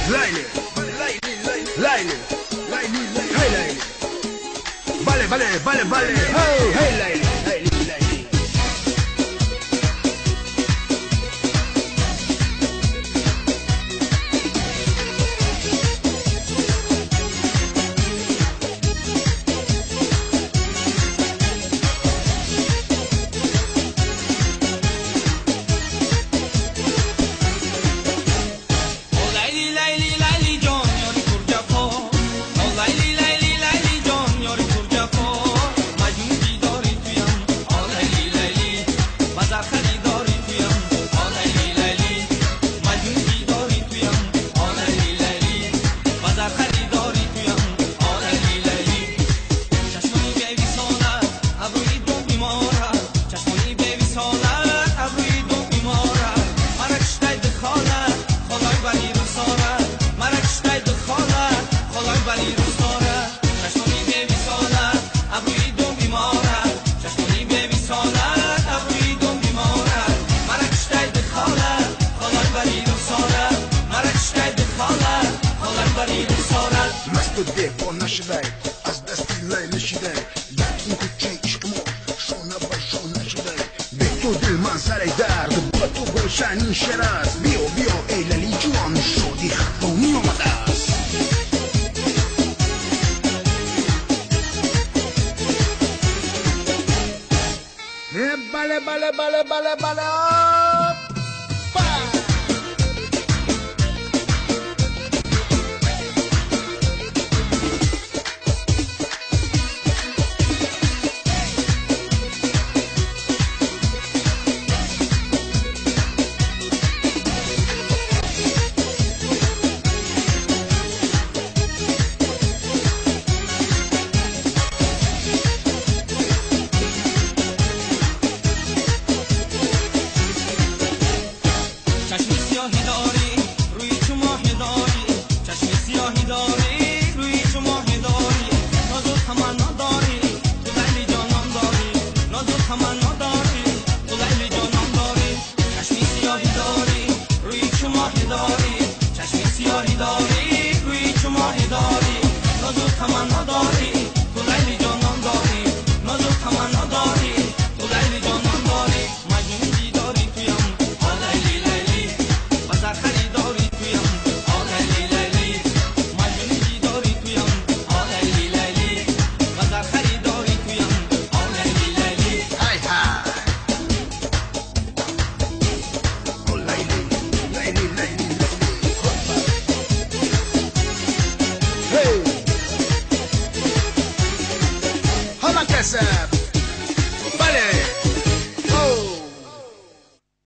Laili, Laili, hey Laili. Vale, vale, vale, vale. Hey, hey Laili, Laili, Laili. ده با نشده از دستی لیل نشیده این کوچه عشق ما شانه با شانه شده به تو دل من سر درد با تو گلشن شعر است بیا بیا ای لیلی جوان شادی خطانی آمده است بله بله بله بله بله Hold on, Kesef.